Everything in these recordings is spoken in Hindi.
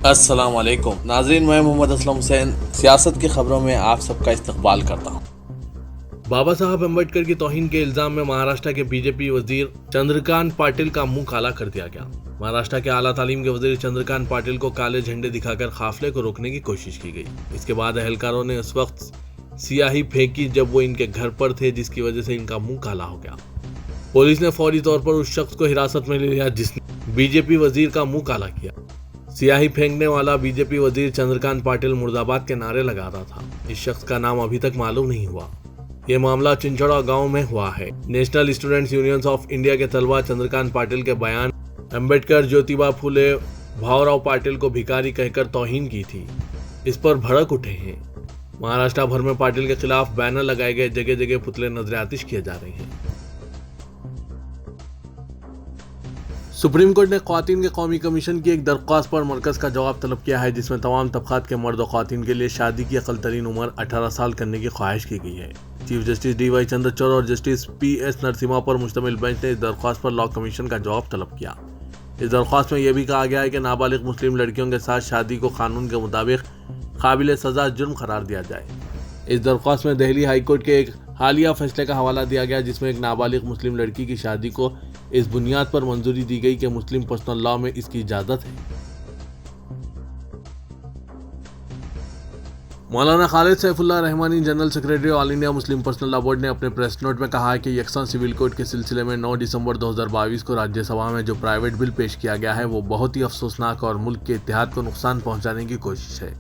अस्सलाम वालेकुम नाजरीन, मैं मोहम्मद असलम हुसैन सियासत की खबरों में आप सबका इस्तकबाल करता हूँ। बाबा साहब अम्बेडकर की तौहीन के इल्जाम में महाराष्ट्र के बीजेपी वजीर चंद्रकांत पाटिल का मुंह काला कर दिया गया। महाराष्ट्र के आला तालीम के वजीर चंद्रकांत पाटिल को काले झंडे दिखाकर काफिले को रोकने की कोशिश की गई। इसके बाद अहलकारों ने उस वक्त सियाही फेंकी जब वो इनके घर पर थे, जिसकी वजह से इनका मुंह काला हो गया। पुलिस ने फौरी तौर पर उस शख्स को हिरासत में ले लिया जिसने बीजेपी वजीर का मुंह काला किया। सियाही फेंकने वाला बीजेपी वजीर चंद्रकांत पाटिल मुर्दाबाद के नारे लगा रहा था। इस शख्स का नाम अभी तक मालूम नहीं हुआ। ये मामला चिंचड़ा गांव में हुआ है। National students union of India के तलबा चंद्रकांत पाटिल के बयान अम्बेडकर, ज्योतिबा फुले, भावराव पाटिल को भिखारी कहकर तौहीन की थी, इस पर भड़क उठे हैं। महाराष्ट्र भर में पाटिल के खिलाफ बैनर लगाए गए, जगह जगह पुतले नजर आतिश किए जा रहे हैं। सुप्रीम कोर्ट ने ख्वातीन के कौमी कमीशन की एक दरख्वास्त पर मरकज का जवाब तलब किया है, जिसमें तमाम तबकात के मर्द और ख्वातीन के लिए शादी की अकल तरीन उम्र 18 साल करने की ख्वाहिश की गई है। चीफ जस्टिस DY चंद्रचूड़ और जस्टिस PS नरसिम्हा पर मुश्तमिल बेंच ने इस दरख्वास्त पर लॉ कमीशन का जवाब तलब किया। इस दरख्वास्त में यह भी कहा गया है कि नाबालिग मुस्लिम लड़कियों के साथ शादी को कानून के मुताबिक काबिल सजा जुर्म करार दिया जाए। इस दरख्वास्त में दिल्ली हाईकोर्ट के एक हालिया फैसले का हवाला दिया गया, जिसमें एक नाबालिग मुस्लिम लड़की की शादी को इस बुनियाद पर मंजूरी दी गई कि मुस्लिम पर्सनल लॉ में इसकी इजाजत है। मौलाना Khalid Saifullah Rahmani, general secretary all India Muslim personal law board ने अपने प्रेस नोट में कहा है कि यकसा सिविल कोड के सिलसिले में 9 दिसंबर 2022 को राज्यसभा में जो प्राइवेट बिल पेश किया गया है वो बहुत ही अफसोसनाक और मुल्क के इत्तेहाद को नुकसान पहुंचाने की कोशिश है।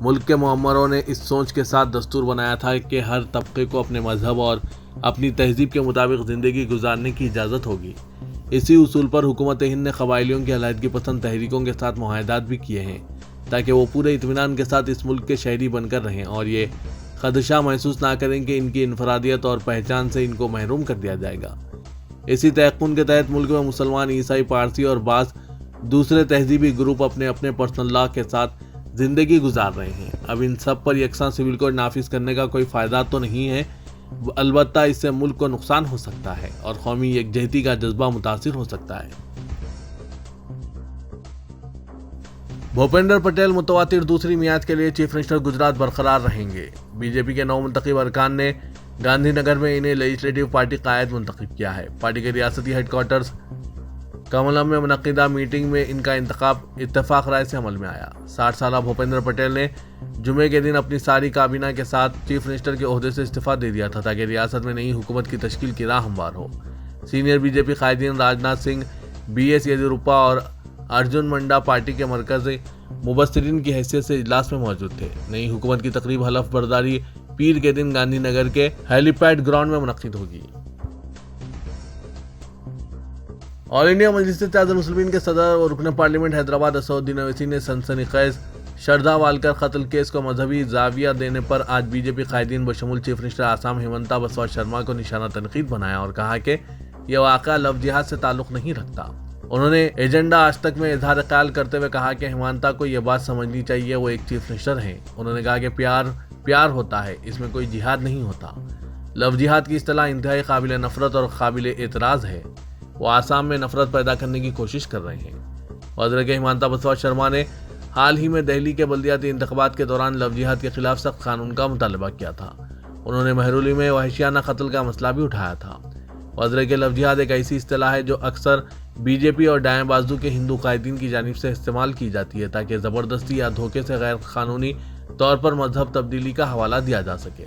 मुल्क के मुअम्मरों ने इस सोच के साथ दस्तूर बनाया था कि हर तबके को अपने मजहब और अपनी तहजीब के मुताबिक ज़िंदगी गुजारने की इजाज़त होगी। इसी उसूल पर हुकूमत हिंद ने कबायलियों की अलहदगी पसंद तहरीकों के साथ मुआहदात भी किए हैं, ताकि वो पूरे इत्मीनान के साथ इस मुल्क के शहरी बनकर रहें और ये खदशा महसूस ना करें कि इनकी इनफरादियत और पहचान से इनको महरूम कर दिया जाएगा। इसी तयक़ुन के तहत मुल्क में मुसलमान, ईसाई, पारसी और बाज़ दूसरे तहजीबी ग्रुप अपने अपने पर्सनल लॉ के साथ ज़िंदगी गुजार रहे हैं। अब इन सब पर यकसा सिविल कोड नाफिज करने का कोई फ़ायदा तो नहीं है, अलबत्ता इससे मुल्क को नुकसान हो सकता है और कौमी यकजहती का जज्बा मुतासिर हो सकता है। भूपेंद्र पटेल मुतवातिर दूसरी मियाद के लिए चीफ मिनिस्टर गुजरात बरकरार रहेंगे। बीजेपी के 9 मुंतखब अरकान ने गांधीनगर में इन्हें लेजिस्लेटिव पार्टी कायद मुंतखब किया है। पार्टी के रियासती हेडक्वार्टर्स कमलम में मुनक्किदा मीटिंग में इनका इंतखाब इत्तेफाक राय से अमल में आया। 60 साला भूपेंद्र पटेल ने जुमे के दिन अपनी सारी काबीना के साथ चीफ मिनिस्टर के ओहदे से इस्तीफा दे दिया था, ताकि रियासत में नई हुकूमत की तश्कील की राह हमवार हो। सीनियर बीजेपी कायदीन राजनाथ सिंह, BS येदियुरप्पा और अर्जुन मुंडा पार्टी के मरकज़ी मुबस्सिरीन की हैसियत से इजलास में मौजूद थे। नई हुकूमत की तकरीब हलफ बर्दारी पीर के दिन गांधीनगर के हेलीपैड ग्राउंड में मुनक्किद होगी। ऑल इंडिया मजलिस इत्तेहादुल मुस्लिमीन के सदर और रुकन पार्लियामेंट हैदराबाद असदुद्दीन ओवैसी ने सनसनीखेज श्रद्धा वालकर कत्ल केस को मजहबी जाविया देने पर आज बीजेपी कायदीन बशमूल चीफ मिनिस्टर आसाम हिमंता बसवा शर्मा को निशाना तनकीद बनाया और कहा कि यह वाक़या लव जिहाद से ताल्लुक़ नहीं रखता। उन्होंने एजेंडा आज तक में इजहार ख्याल करते हुए कहा कि हिमंता को यह बात समझनी चाहिए, वो एक चीफ मिनिस्टर हैं। उन्होंने कहा कि प्यार होता है, इसमें कोई जिहाद नहीं होता। लव जिहाद की इस्तिलाह इंतहाई काबिल नफरत और काबिल एतराज़ है। वो आसाम में नफरत पैदा करने की कोशिश कर रहे हैं। वज़ीर के हिमंता बसवा शर्मा ने हाल ही में दिल्ली के बल्दियाती इंतखाबात के दौरान लव जिहाद के खिलाफ सख्त कानून का मुतालबा किया था। उन्होंने महरूली में वहशियाना कत्ल का मसला भी उठाया था। वज़ीर के लव जिहाद एक ऐसी इस्तिलाह है जो अक्सर बीजेपी और दाएं बाजू के हिंदू कायदीन की जानिब से इस्तेमाल की जाती है, ताकि ज़बरदस्ती या धोखे से गैर कानूनी तौर पर मजहब तब्दीली का हवाला दिया जा सके।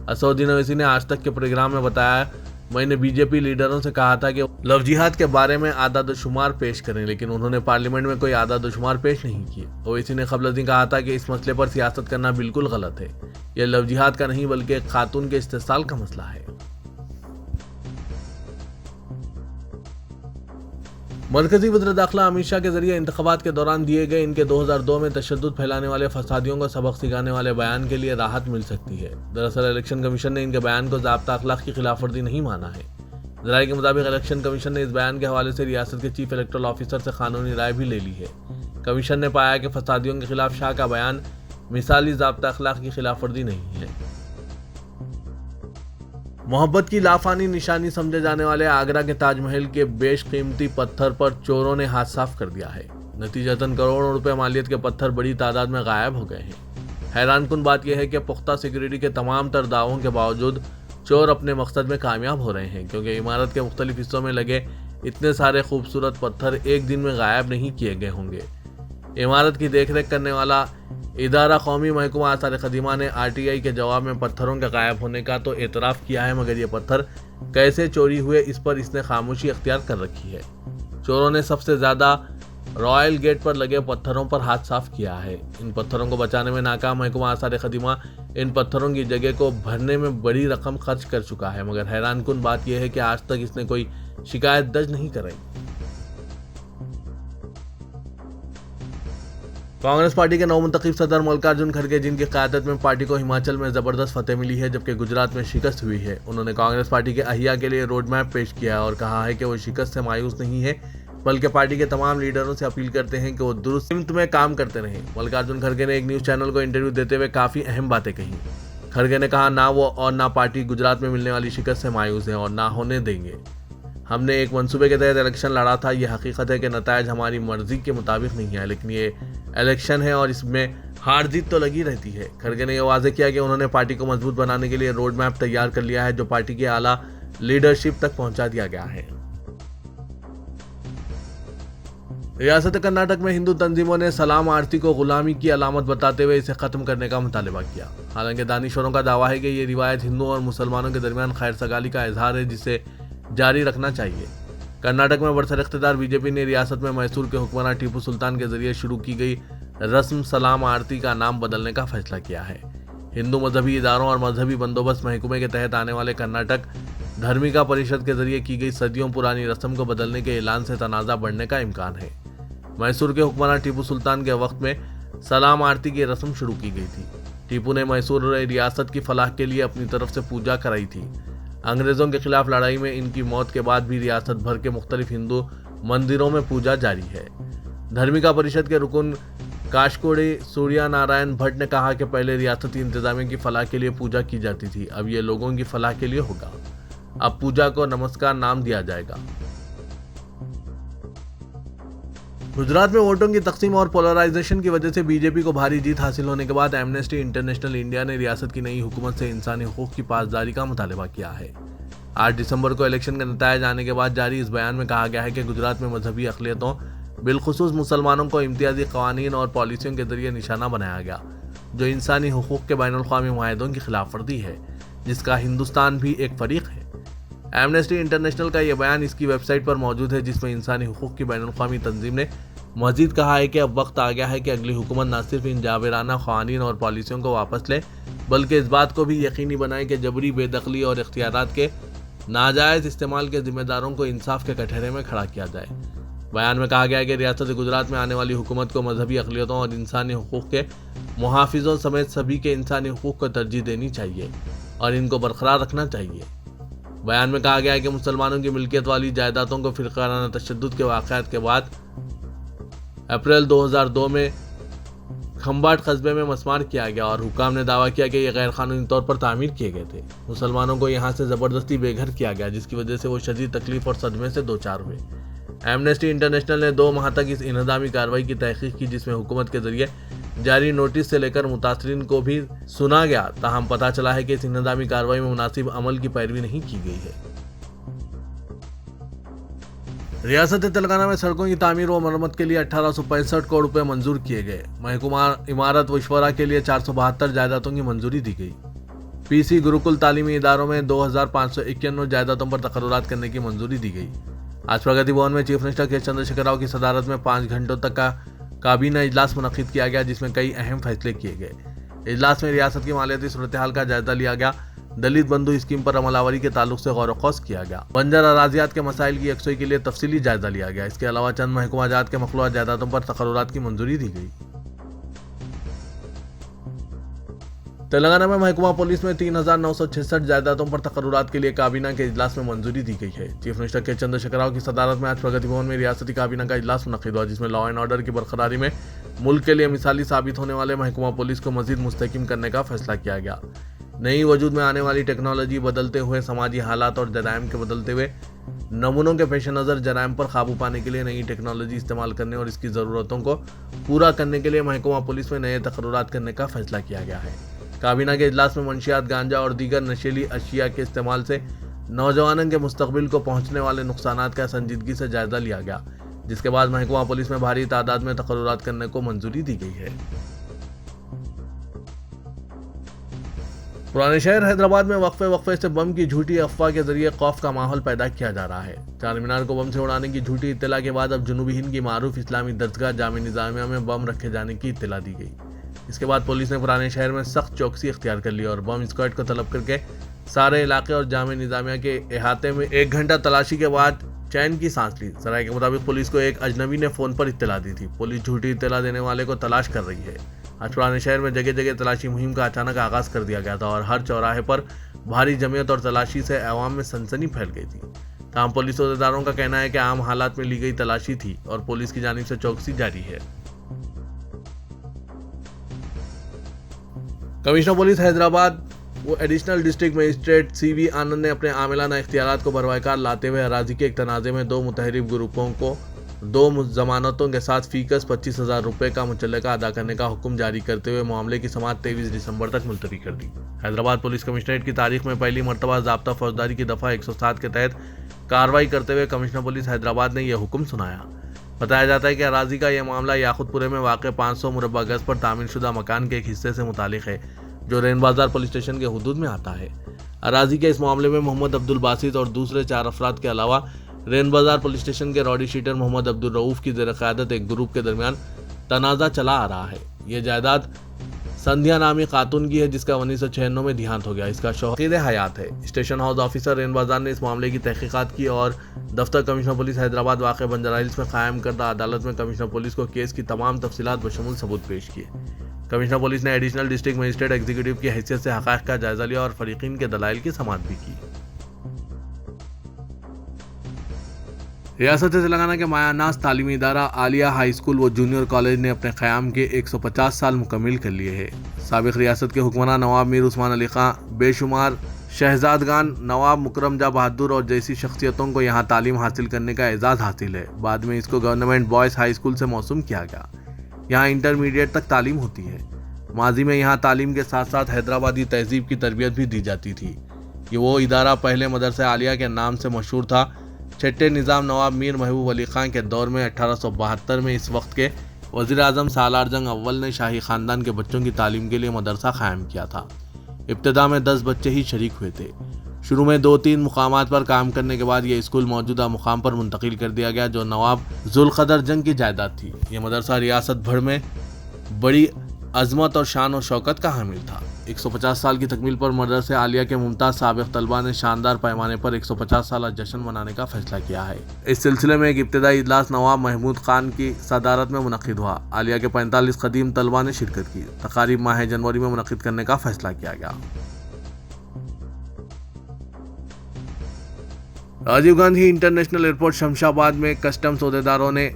असदुद्दीन ओवैसी ने आज तक के प्रोग्राम में बताया, मैंने बीजेपी लीडरों से कहा था कि लव जिहाद के बारे में आदाद शुमार पेश करें, लेकिन उन्होंने पार्लियामेंट में कोई आदाद शुमार पेश नहीं किए। ओवैसी ने क़ब्ल कहा था कि इस मसले पर सियासत करना बिल्कुल गलत है। यह लव जिहाद का नहीं बल्कि एक खातून के इस्तेसाल का मसला है। मरकजी वज़ीर दाखिला अमित शाह के जरिए इंतखाबात के दौरान दिए गए इनके 2002 में तशद्दुद फैलाने वाले फसादियों को सबक सिखाने वाले बयान के लिए राहत मिल सकती है। दरअसल इलेक्शन कमीशन ने इनके बयान को ज़ाब्ता अखलाक की खिलाफवर्जी नहीं माना है। ज़राए के मुताबिक इलेक्शन कमीशन ने इस बयान के हवाले से रियासत के चीफ इलेक्टोरल ऑफिसर से कानूनी राय भी ले ली है। कमीशन ने पाया कि फसादियों के खिलाफ शाह का बयान मिसाली ज़ाब्ता अखलाक की खिलाफवर्जी नहीं है। मोहब्बत की लाफानी निशानी समझे जाने वाले आगरा के ताजमहल के बेशकीमती पत्थर पर चोरों ने हाथ साफ कर दिया है। नतीजतन करोड़ों रुपए मालियत के पत्थर बड़ी तादाद में गायब हो गए हैं। हैरानकुन बात यह है कि पुख्ता सिक्योरिटी के तमाम तर दावों के बावजूद चोर अपने मकसद में कामयाब हो रहे हैं, क्योंकि इमारत के मुख्तलिफ हिस्सों में लगे इतने सारे खूबसूरत पत्थर एक दिन में गायब नहीं किए गए होंगे। इमारत की देखरेख करने वाला इदारा कौमी महकमा आसार कदीमा ने RTI के जवाब में पत्थरों के गायब होने का तो एतराफ़ किया है, मगर ये पत्थर कैसे चोरी हुए इस पर इसने खामोशी अख्तियार कर रखी है। चोरों ने सबसे ज़्यादा रॉयल गेट पर लगे पत्थरों पर हाथ साफ किया है। इन पत्थरों को बचाने में नाकाम महकमा आसार कदीमा इन पत्थरों की जगह को भरने में बड़ी रकम खर्च कर चुका है, मगर हैरानकुन बात यह है कि आज तक इसने कोई शिकायत दर्ज नहीं कराई। कांग्रेस पार्टी के नवमुंतखब सदर मल्लिकार्जुन खड़गे, जिनकी क़यादत में पार्टी को हिमाचल में ज़बरदस्त फतेह मिली है जबकि गुजरात में शिकस्त हुई है, उन्होंने कांग्रेस पार्टी के अहिया के लिए रोड मैप पेश किया है और कहा है कि वो शिकस्त से मायूस नहीं है, बल्कि पार्टी के तमाम लीडरों से अपील करते हैं कि वो दुरुस्त सिमत में काम करते रहें। मल्लिकार्जुन खड़गे ने एक न्यूज़ चैनल को इंटरव्यू देते हुए काफ़ी अहम बातें कही। खड़गे ने कहा, ना वो और ना पार्टी गुजरात में मिलने वाली शिकस्त से मायूस है और ना होने देंगे। हमने एक मंसूबे के तहत इलेक्शन लड़ा था। ये हकीकत है कि नतायज हमारी मर्जी के मुताबिक नहीं है, लेकिन ये इलेक्शन है और इसमें हार जीत तो लगी रहती है। खड़गे ने यह वाज़ेह किया कि उन्होंने पार्टी को मजबूत बनाने के लिए रोड मैप तैयार कर लिया है, जो पार्टी की आला लीडरशिप तक पहुंचा दिया गया है। रियासत कर्नाटक में हिंदू तंजीमों ने सलाम आरती को गुलामी की अलामत बताते हुए इसे खत्म करने का मुतालबा किया। हालांकि दानिशवरों का दावा है कि ये रिवायत हिंदुओं और मुसलमानों के दरमियान खैर सगाली का इजहार है, जिसे जारी रखना चाहिए। कर्नाटक में बरसर इख्तियार बीजेपी ने रियासत में मैसूर के हुक्मरान टीपू सुल्तान के जरिए शुरू की गई रस्म सलाम आरती का नाम बदलने का फैसला किया है। हिंदू मजहबी इदारों और मजहबी बंदोबस्त महकमे के तहत आने वाले कर्नाटक धर्मिका परिषद के जरिए की गई सदियों पुरानी रस्म को बदलने के ऐलान से तनाज़ा बढ़ने का इम्कान है। मैसूर के हुक्मरान टीपू सुल्तान के वक्त में सलाम आरती की रस्म शुरू की गई थी। टीपू ने मैसूर रियासत की फलाह के लिए अपनी तरफ से पूजा कराई थी। अंग्रेजों के खिलाफ लड़ाई में इनकी मौत के बाद भी रियासत भर के मुख्तलिफ हिंदू मंदिरों में पूजा जारी है। धर्मिका परिषद के रुकन काशकोड़ी सूर्या नारायण भट्ट ने कहा कि पहले रियासती इंतजामिया की फलाह के लिए पूजा की जाती थी, अब ये लोगों की फलाह के लिए होगा। अब पूजा को नमस्कार नाम दिया जाएगा। गुजरात में वोटों की तकसीम और पोलराइजेशन की वजह से बीजेपी को भारी जीत हासिल होने के बाद एमनेस्टी इंटरनेशनल इंडिया ने रियासत की नई हुकूमत से इंसानी हुकूक की पासदारी का मुतालबा किया है। 8 दिसंबर को इलेक्शन के नतीजे आने के बाद जारी इस बयान में कहा गया है कि गुजरात में मजहबी अक़लियतों बिलखुसूस मुसलमानों को इम्तियाजी क़वानीन और पॉलिसियों के जरिए निशाना बनाया गया, जो इंसानी हुकूक के बैनुल-अक़वामी मुआहदों की खिलाफ वर्जी है, जिसका हिंदुस्तान भी एक फरीक है। एमनेस्टी इंटरनेशनल का यह बयान इसकी वेबसाइट पर मौजूद है, जिसमें इंसानी हुकूक की बैनुल-अक़वामी तंजीम ने मजीद कहा है कि अब वक्त आ गया है कि अगली हुकूमत न सिर्फ इन जाबिराना क़वानीन और पॉलिसियों को वापस ले, बल्कि इस बात को भी यकीनी बनाए कि जबरी बेदखली और इख्तियारात के नाजायज़ इस्तेमाल के जिम्मेदारों को इंसाफ के कटहरे में खड़ा किया जाए। बयान में कहा गया है कि रियासत गुजरात में आने वाली हुकूमत को मजहबी अक़लियतों और इंसानी हुकूक के मुहाफ़िज़ों समेत सभी के इंसानी हुकूक को तरजीह देनी चाहिए और इनको बरकरार रखना चाहिए। बयान में कहा गया है कि मुसलमानों की मिल्कियत वाली जायदादों को फ़िरक़ाना तशद्दुद के वाक़यात के बाद अप्रैल 2002 में खम्बाट कस्बे में मसमार किया गया और हुकाम ने दावा किया कि ये गैर कानूनी तौर पर तामीर किए गए थे। मुसलमानों को यहाँ से ज़बरदस्ती बेघर किया गया, जिसकी वजह से वो शदीद तकलीफ और सदमे से दोचार हुए। एमनेस्टी इंटरनेशनल ने 2 माह तक इस इन्हदामी कार्रवाई की तहकीक की, जिसमें हुकूमत के जरिए जारी नोटिस से लेकर मुतासरीन को भी सुना गया। ताहम पता चला है कि इस इन्हदामी कार्रवाई में मुनासिब अमल की पैरवी नहीं की गई है। रियासत तेलंगाना में सड़कों की तामीर व मरम्मत के लिए 1865 करोड़ रुपए मंजूर किए गए। महकमा इमारत व इशवरा के लिए 472 जायदादों की मंजूरी दी गई। पीसी गुरुकुल तालीमी इदारों में 2591 जायदादों पर तकर्रुरात करने की मंजूरी दी गई। आज प्रगति भवन में चीफ मिनिस्टर के चंद्रशेखर राव की सदारत में 5 घंटों तक का काबीना इजलास मुनक्किद किया गया, जिसमें कई अहम फैसले किए गए। इजलास में रियासत की मालियाती सूरत हाल का जायजा लिया गया। दलित बंधु स्कीम पर अमलावरी के ताल्लुक से गौर व किया गया। बंजर अराजियात के मसाइल की यकसुई के लिए तफसीली जायजा लिया गया। इसके अलावा चंद महकमा जात के मखलूआत जायदादों पर तकर्रुरात की मंजूरी दी गई। तेलंगाना में महकमा पुलिस में 3966 जायदादों पर तकर्रुरात के लिए काबीना के इजलास में मंजूरी दी गई है। चीफ मिनिस्टर के चंद्रशेखर राव की सदारत में आज प्रगति भवन में रियासती काबीना का इजलास मुनक्किद हुआ, जिसमें लॉ एंड ऑर्डर की बरकरारी में मुल्क के लिए मिसाली साबित होने वाले महकमा पुलिस को मजीद मुस्तहकम करने का फैसला किया गया। नई वजूद में आने वाली टेक्नोलॉजी, बदलते हुए समाजी हालात और जराइम के बदलते हुए नमूनों के पेश नज़र जराइम पर काबू पाने के लिए नई टेक्नोलॉजी इस्तेमाल करने और इसकी ज़रूरतों को पूरा करने के लिए महकमा पुलिस में नए तकर्रुरात करने का फैसला किया गया है। काबीना के इजलास में मंशियात, गांजा और दीगर नशीली अशिया के इस्तेमाल से नौजवानों के मुस्तकबिल को पहुंचने वाले नुकसानात का संजीदगी से जायजा लिया गया, जिसके बाद महकमा पुलिस में भारी तादाद में तकर्रुरात करने को मंजूरी दी गई है। पुराने शहर हैदराबाद में वक्फे से बम की झूठी अफवाह के जरिए खौफ का माहौल पैदा किया जा रहा है। चार मीनार को बम से उड़ाने की झूठी इत्तला के बाद अब जुनूबी हिंद की मारूफ इस्लामी दरगाह जामे निजामिया में बम रखे जाने की इत्तला दी गई। इसके बाद पुलिस ने पुराने शहर में सख्त चौकसी इख्तियार कर ली और बम स्क्वाड को तलब करके सारे इलाके और जामे निजामिया के अहाते में 1 घंटा तलाशी के बाद चैन की सांस ली। सराय के मुताबिक पुलिस को एक अजनबी ने फोन पर इत्तला दी थी। पुलिस झूठी इत्तला देने वाले को तलाश कर रही है। आज पुराने शहर में जगह जगह तलाशी मुहिम का अचानक आगाज कर दिया गया था और हर चौराहे पर भारी जमीयत और तलाशी से अवाम में सनसनी फैल गई थी। तमाम पुलिस अहदेदारों का कहना है कि आम हालात में ली गई तलाशी थी और पुलिस की जानिब से चौकसी जारी है। कमिश्नर पुलिस हैदराबाद वो एडिशनल डिस्ट्रिक्ट मजिस्ट्रेट CV आनंद ने अपने आमिलाना इख्तियारात को बरवकार लाते हुए अराजी के एक तनाज़े में 2 मुतहरिब ग्रुपों को 2 जमानतों के साथ फीकस 25,000 रुपये का मुचल्लका अदा करने का हुक्म जारी करते हुए मामले की समाअत 23 दिसंबर तक मुलतवी कर दी। हैदराबाद पुलिस कमिश्नरेट की तारीख में पहली मरतबा ज़ाब्ता फौजदारी की दफ़ा 107 के तहत कार्रवाई करते हुए कमिश्नर पुलिस हैदराबाद ने यह हुक्म सुनाया। बताया जाता है कि अराजी का यह मामला याकुतपुरे में वाक़ 500 मुरब्बा गज पर तामीरशुदा मकान के एक हिस्से से मुतालिक है जो रेन बाजार पुलिस स्टेशन के हुदूद में आता है। अराजी के इस मामले में मोहम्मद अब्दुल बासित और दूसरे 4 अफराद के अलावा रेन बाजार पुलिस स्टेशन के रॉडी शीटर मोहम्मद अब्दुल रऊफ की ज़ेर क़यादत एक ग्रुप के दरमियान तनाज़ा चला आ रहा है। यह जायदाद संध्या नामी खातून की है जिसका 1996 में देहांत हो गया। इसका शौकीद हयात है। स्टेशन हाउस ऑफिसर रेन बाजार ने इस मामले की तहकीकात की और दफ्तर कमिश्नर पुलिस हैदराबाद वाक़ बंजारा हिल्स में कायम करदा अदालत में कमिश्नर पुलिस को केस की तमाम तफसीलात बशमूल सबूत पेश किए। कमिश्नर पुलिस ने एडिशनल डिस्ट्रिक्ट मजिस्ट्रेट एग्जीक्यूटिव की हैसियत से हक़ाइक़ का जायजा लिया और फरीकीन के दलाइल की समाअत भी की। रियासत तेलंगाना के मायानास तालीमी इदारा आलिया हाई स्कूल व जूनियर कॉलेज ने अपने क़याम के 150 साल मुकम्मिल कर लिए हैं। साबिक़ रियासत के हुक्मरान नवाब मीर उस्मान अली खां, बेशुमार शहजादगान, नवाब मुकरम जा बहादुर और जैसी शख्सियतों को यहाँ तालीम हासिल करने का एजाज़ हासिल है। बाद में इसको गवर्नमेंट बॉयज़ हाई स्कूल से मौसूम किया गया। यहाँ इंटरमीडिएट तक तालीम होती है। माजी में यहाँ तालीम के साथ साथ हैदराबादी तहजीब की तरबियत भी दी जाती थी। ये वो इदारा पहले मदरसे आलिया के नाम से मशहूर था। छठे निज़ाम नवाब मीर महबूब अली खां के दौर में 1872 में इस वक्त के वज़ीर आज़म सालार जंग अव्वल ने शाही ख़ानदान के बच्चों की तालीम के लिए मदरसा कायम किया था। इब्तिदा में 10 बच्चे ही शरीक हुए थे। शुरू में 2-3 मुकामात पर काम करने के बाद ये स्कूल मौजूदा मुकाम पर मुंतकिल कर दिया गया जो नवाब जुल्क़दर जंग की जायदाद थी। ये मदरसा रियासत भर में बड़ी अजमत और शान और शौकत का हामिल था। 150 साल की तकमील पर मदरसे आलिया के मुमताज़ साबिक़ तलबा ने शानदार पैमाने पर 150 साल जश्न मनाने का फैसला किया है। इस सिलसिले में एक इब्तिदाई इजलास नवाब महमूद खान की सदारत में मुनक़िद हुआ। आलिया के 45 कदीम तलबा ने शिरकत की। तकारीब माह जनवरी में मुनक़िद करने का फैसला किया गया। राजीव गांधी इंटरनेशनल एयरपोर्ट शमशाबाद में कस्टम्स अहदेदारों ने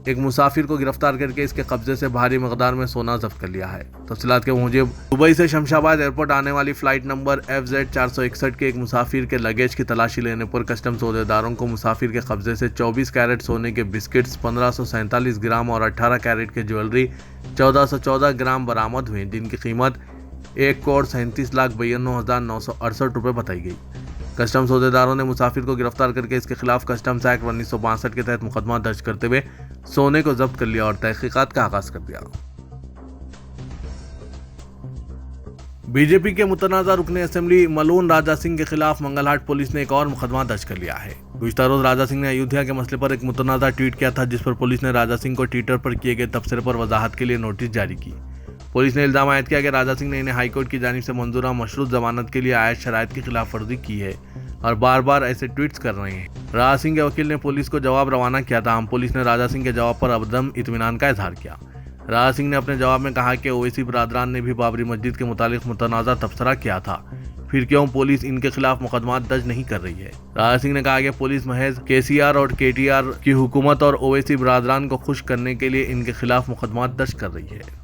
एक मुसाफिर को गिरफ्तार करके इसके कब्जे से भारी मकदार में सोना जब्त कर लिया है। तफसीलात के मुताबिक दुबई से शमशाबाद एयरपोर्ट आने वाली फ़्लाइट नंबर FZ 461 के एक मुसाफिर के लगेज की तलाशी लेने पर कस्टम्स अहदेदारों को मुसाफिर के कब्जे से 24 कैरेट सोने के बिस्किट्स, 1547 ग्राम और 18 कैरेट के ज्वेलरी 1414 ग्राम बरामद हुए, जिनकी कीमत 1,37,92,968 रुपये बताई गई। कस्टम्स अहदेदारों ने मुसाफिर को गिरफ्तार करके इसके खिलाफ कस्टम्स एक्ट 1962 के तहत मुकदमा दर्ज करते हुए सोने को जब्त कर लिया और तहकीकात का आगाज कर दिया। बीजेपी के मुतनाज़ा रुकने असेंबली मलून राजा सिंह के खिलाफ मंगलहाट पुलिस ने एक और मुकदमा दर्ज कर लिया है। गुज़िश्ता रोज राजा सिंह ने अयोध्या के मसले पर एक मुतनाज़ा ट्वीट किया था, जिस पर पुलिस ने राजा सिंह को ट्विटर पर किए गए तबसरे पर वजाहत के लिए नोटिस जारी की। पुलिस ने इल्ज़ाम आयद किया कि राजा सिंह ने इन्हें हाईकोर्ट की जानिब से मंजूरा मशरूत जमानत के लिए आयत शराइत की खिलाफ वर्जी की है और बार बार ऐसे ट्वीट्स कर रहे हैं। राजा सिंह के वकील ने पुलिस को जवाब रवाना किया था। हम पुलिस ने राजा सिंह के जवाब पर अबदम इत्मीनान का इजहार किया। राजा सिंह ने अपने जवाब में कहा कि ओवैसी बरादरान ने भी बाबरी मस्जिद के मुतालिक मुतनाज़ा तबसरा किया था, फिर क्यों पुलिस इनके खिलाफ मुकदमा दर्ज नहीं कर रही है। राजा सिंह ने कहा कि पुलिस महज KCR और KTR की हुकूमत और ओवैसी बरादरान को खुश करने के लिए इनके खिलाफ मुकदमा दर्ज कर रही है।